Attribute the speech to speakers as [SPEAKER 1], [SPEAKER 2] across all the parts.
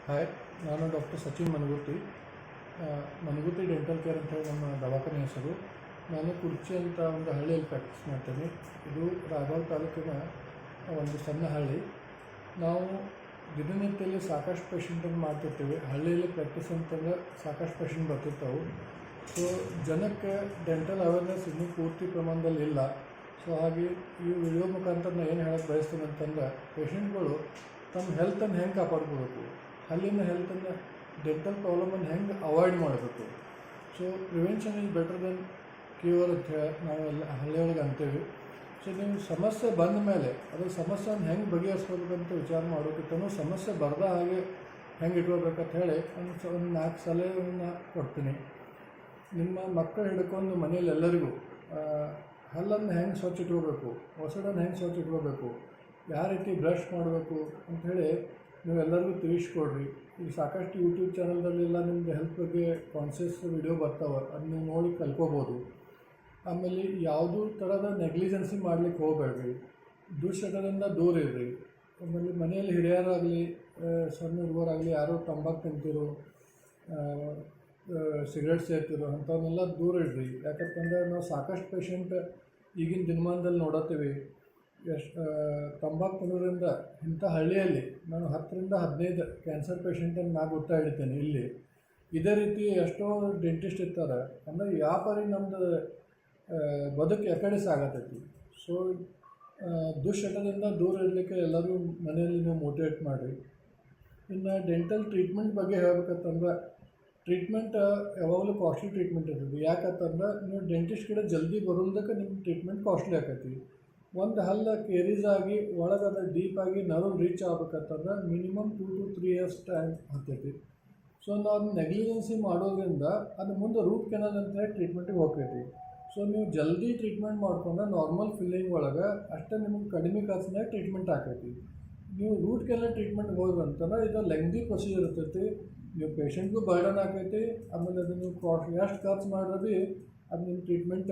[SPEAKER 1] Hi, ನಾನು doctor Sachin ಮನಗುತ್ತಿ. ಮನಗುತ್ತಿ dental care ಅಂತ ಹೇಳಿ ನಮ್ಮ ದವಾಖಾನೆ ಹೆಸರು. ನಾನು ಕುರ್ಚಿ ಅಂತ ಒಂದು ಹಳ್ಳಿಯಲ್ಲಿ ಪ್ರಾಕ್ಟೀಸ್ ಮಾಡ್ತೇನೆ. ಇದು ರಾಯಬಾಗ ತಾಲೂಕಿನ ಒಂದು ಸಣ್ಣ ಹಳ್ಳಿ. ನಾವು ದಿನನಿತ್ಯದಲ್ಲಿ ಸಾಕಷ್ಟು ಪೇಷಂಟನ್ನು ಮಾಡ್ತಿರ್ತೀವಿ. ಹಳ್ಳಿಯಲ್ಲಿ ಪ್ರಾಕ್ಟೀಸ್ ಅಂತಂದ್ರೆ ಸಾಕಷ್ಟು ಪೇಷಂಟ್ ಬರ್ತಿರ್ತಾವೆ. ಸೊ ಜನಕ್ಕೆ ಡೆಂಟಲ್ ಅವೇರ್ನೆಸ್ ಇನ್ನೂ ಪೂರ್ತಿ ಪ್ರಮಾಣದಲ್ಲಿ ಇಲ್ಲ. ಸೊ ಹಾಗೆ ಈ ವಿಡಿಯೋ ಮುಖಾಂತರ ನಾನು ಏನು ಹೇಳೋಕ್ಕೆ ಬಯಸ್ತೀನಿ ಅಂತಂದ್ರೆ, ಪೇಷಂಟ್ಗಳು ತಮ್ಮ ಹೆಲ್ತನ್ನು ಹೆಂಗೆ ಕಾಪಾಡ್ಕೋಬೇಕು, ಹಲ್ಲಿನ ಹೆಲ್ತನ್ನು, ಡೆಂಟಲ್ ಪ್ರಾಬ್ಲಮನ್ನು ಹೆಂಗೆ ಅವಾಯ್ಡ್ ಮಾಡಬೇಕು. So prevention is better then cure ಅಂತ ಹೇಳಿ ನಾವೆಲ್ಲ ಹಳ್ಳಿಯೊಳಗೆ ಅಂತೇವೆ. ಸೊ ನೀವು ಸಮಸ್ಯೆ ಬಂದ ಮೇಲೆ ಅದ್ರ ಸಮಸ್ಯೆಯನ್ನು ಹೆಂಗೆ ಬಗೆಹರಿಸ್ಬೇಕಂತ ವಿಚಾರ ಮಾಡೋಕ್ಕಿಂತನೂ ಸಮಸ್ಯೆ ಬರದ ಹಾಗೆ ಹೆಂಗೆ ಇಟ್ಕೋಬೇಕಂತ ಹೇಳಿ ಒಂದು 4 ಸಲಹೆಯನ್ನು ಕೊಡ್ತೀನಿ. ನಿಮ್ಮ ಮಕ್ಕಳು ಹಿಡ್ಕೊಂಡು ಮನೇಲಿ ಎಲ್ಲರಿಗೂ ಹಲ್ಲನ್ನು ಹೆಂಗೆ ಸ್ವಚ್ಛ ಇಟ್ಕೋಬೇಕು, ಒಸಡನ್ನು ಹೆಂಗೆ ಸ್ವಚ್ಛ ಇಟ್ಕೋಬೇಕು, ಯಾವ ರೀತಿ ಬ್ರಷ್ ಮಾಡಬೇಕು ಅಂಥೇಳಿ ನೀವೆಲ್ಲರಿಗೂ ತಿಳಿಸ್ಕೊಡ್ರಿ. ಈಗ ಸಾಕಷ್ಟು ಯೂಟ್ಯೂಬ್ ಚಾನಲ್ದಲ್ಲೆಲ್ಲ ನಿಮ್ಮದು ಹೆಲ್ತ್ ಬಗ್ಗೆ ಕಾನ್ಷಿಯಸ್ ವಿಡಿಯೋ ಬರ್ತಾವೆ, ಅದು ನೀವು ನೋಡಿ ಕಲ್ಕೋಬೋದು. ಆಮೇಲೆ ಯಾವುದೂ ಥರದ ನೆಗ್ಲಿಜೆನ್ಸಿ ಮಾಡ್ಲಿಕ್ಕೆ ಹೋಗಬೇಡ್ರಿ. ದುಶ್ಚಟದಿಂದ ದೂರ ಇರ್ರಿ. ಆಮೇಲೆ ಮನೆಯಲ್ಲಿ ಹಿರಿಯರಾಗಲಿ ಸಣ್ಣ ಹುಡುಗರಾಗಲಿ ಯಾರೋ ತಂಬಾಕು ತಿಂತಿರೋ, ಸಿಗರೇಟ್ ಸೇರ್ತಿರೋ ಅಂಥವನ್ನೆಲ್ಲ ದೂರ ಇಡ್ರಿ. ಯಾಕಂತಂದರೆ ನಾವು ಸಾಕಷ್ಟು ಪೇಷಂಟ್ ಈಗಿನ ದಿನಮಾನದಲ್ಲಿ ನೋಡತ್ತೀವಿ. ತಂಬಾಕು ತಿನ್ನೋದ್ರಿಂದ ಇಂಥ ಹಳ್ಳಿಯಲ್ಲಿ ನಾನು 10ರಿಂದ 15 ಕ್ಯಾನ್ಸರ್ ಪೇಷಂಟನ್ನು ನಾನು ಗೊತ್ತಾ ಹಿಡಿತೇನೆ ಇಲ್ಲಿ. ಇದೇ ರೀತಿ ಎಷ್ಟೋ ಡೆಂಟಿಸ್ಟ್ ಇರ್ತಾರೆ. ಅಂದರೆ ವ್ಯಾಪಾರಿ ನಮ್ಮದು ಬದುಕು ಯಾಕಡೆ ಸಾಗತೈತಿ. ಸೊ ದುಶ್ಚಟದಿಂದ ದೂರ ಇರಲಿಕ್ಕೆ ಎಲ್ಲರೂ ಮನೆಯಲ್ಲಿ ನೀವು ಮೋಟಿವೇಟ್ ಮಾಡಿರಿ. ಇನ್ನು ಡೆಂಟಲ್ ಟ್ರೀಟ್ಮೆಂಟ್ ಬಗ್ಗೆ ಹೇಳ್ಬೇಕಂತಂದ್ರೆ, ಟ್ರೀಟ್ಮೆಂಟ್ ಯಾವಾಗಲೂ ಕಾಸ್ಟ್ಲಿ ಟ್ರೀಟ್ಮೆಂಟ್ ಇರ್ತದೆ. ಯಾಕಂತಂದ್ರೆ ನೀವು ಡೆಂಟಿಸ್ಟ್ ಕಡೆ ಜಲ್ದಿ ಬರೋದಕ್ಕೆ ನಿಮ್ಮ ಟ್ರೀಟ್ಮೆಂಟ್ ಕಾಸ್ಟ್ಲಿ ಆಕೈತಿ. ಒಂದು ಹಲ್ಲು ಕೇರೀಸ್ ಆಗಿ ಒಳಗದ ಡೀಪಾಗಿ ನರ್ವ್ ರೀಚ್ ಆಗ್ಬೇಕಂತಂದ್ರೆ ಮಿನಿಮಮ್ 2 to 3 years ಟೈಮ್ ಆಗ್ತೈತಿ. ಸೊ ನಾವು ಅದನ್ನ ನೆಗ್ಲಿಜೆನ್ಸಿ ಮಾಡೋದ್ರಿಂದ ಅದು ಮುಂದೆ ರೂಟ್ ಕೆನಾಲ್ ಅಂತ ಹೇಳಿ ಟ್ರೀಟ್ಮೆಂಟಿಗೆ ಹೋಗ್ತೈತಿ. ಸೊ ನೀವು ಜಲ್ದಿ ಟ್ರೀಟ್ಮೆಂಟ್ ಮಾಡ್ಕೊಂಡ್ರೆ ನಾರ್ಮಲ್ ಫಿಲ್ಲಿಂಗ್ ಒಳಗೆ ಅಷ್ಟೇ ನಿಮಗೆ ಕಡಿಮೆ ಖರ್ಚಿನಾಗ ಟ್ರೀಟ್ಮೆಂಟ್ ಆಗ್ತೈತಿ. ನೀವು ರೂಟ್ ಕೆನಾಲ್ ಟ್ರೀಟ್ಮೆಂಟ್ಗೆ ಹೋದ್ರಿ ಅಂತಂದ್ರೆ ಇದು ಲೆಂಗ್ದಿ ಪ್ರೊಸೀಜರ್ ಇರ್ತೈತಿ. ನೀವು ಪೇಷಂಟ್ಗೂ ಬರ್ಡನ್ ಆಗ್ತೈತಿ. ಆಮೇಲೆ ಅದು ನೀವು ಎಷ್ಟು ಖರ್ಚು ಮಾಡಿದ್ರೆ ಭೀ ಅದು ನಿಮ್ಮ ಟ್ರೀಟ್ಮೆಂಟ್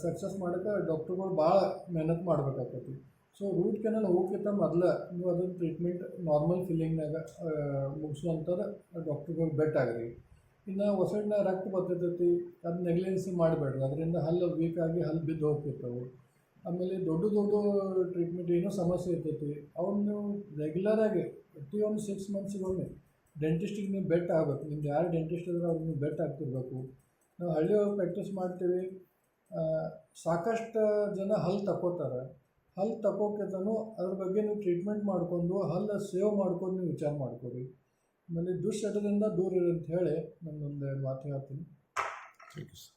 [SPEAKER 1] ಸಕ್ಸಸ್ ಮಾಡೋಕ್ಕೆ ಡಾಕ್ಟ್ರುಗಳು ಭಾಳ ಮೆಹನತ್ ಮಾಡಬೇಕಾಗ್ತೈತಿ. ಸೊ ರೂಟ್ ಕೆನಾಲ್ ಹೋಗ್ಕಿಂತ ಮೊದಲು ನೀವು ಅದನ್ನು ಟ್ರೀಟ್ಮೆಂಟ್ ನಾರ್ಮಲ್ ಫಿಲ್ಲಿಂಗ್ನಾಗ ಮುಗಿಸುವಂಥದ್ದು ಡಾಕ್ಟ್ರುಗಳು ಬೆಟ್ ಆಗ್ರಿ. ಇನ್ನು ಒಸಡಿನ ರಕ್ತ ಬರ್ತೈತಿ, ಅದು ನೆಗ್ಲಿಜೆನ್ಸಿ ಮಾಡಬೇಡ್ರಿ. ಅದರಿಂದ ಹಲ್ಲು ವೀಕ್ ಆಗಿ ಹಲ್ಲು ಬಿದ್ದು ಹೋಗ್ತಿರ್ತಾವೆ. ಆಮೇಲೆ ದೊಡ್ಡ ಟ್ರೀಟ್ಮೆಂಟ್ ಏನೋ ಸಮಸ್ಯೆ ಇರ್ತೈತಿ, ಅವನ್ನ ನೀವು ರೆಗ್ಯುಲರಾಗಿ ಪ್ರತಿಯೊಂದು 6 ಮಂತ್ಸಿಗೊಮ್ಮೆ ಡೆಂಟಿಸ್ಟಿಗೆ ನೀವು ಬೆಟ್ ಆಗಬೇಕು. ನಿಮ್ದು ಯಾರು ಡೆಂಟಿಸ್ಟ್ ಇದ್ರೆ ಅವ್ರಿಗೆ ನೀವು ಬೆಟ್ ಆಗ್ತಿರ್ಬೇಕು. ನಾವು ಹಳ್ಳಿಯೊಳಗೆ ಪ್ರಾಕ್ಟೀಸ್ ಮಾಡ್ತೀವಿ. ಸಾಕಷ್ಟು ಜನ ಹಲ್ಲು ತಗೋತಾರೆ. ಹಲ್ಲು ತಗೋಕ್ಕಿಂತನೂ ಅದ್ರ ಬಗ್ಗೆ ನೀವು ಟ್ರೀಟ್ಮೆಂಟ್ ಮಾಡಿಕೊಂಡು ಹಲ್ಲು ಸೇವ್ ಮಾಡ್ಕೊಂಡು ನೀವು ವಿಚಾರ ಮಾಡ್ಕೊಡಿ. ಆಮೇಲೆ ದುಶ್ಚಟದಿಂದ ದೂರ ಇರಿ ಅಂತ ಹೇಳಿ ನಾನೊಂದು ಮಾತು ಹೇಳ್ತೀನಿ. Thank you sir.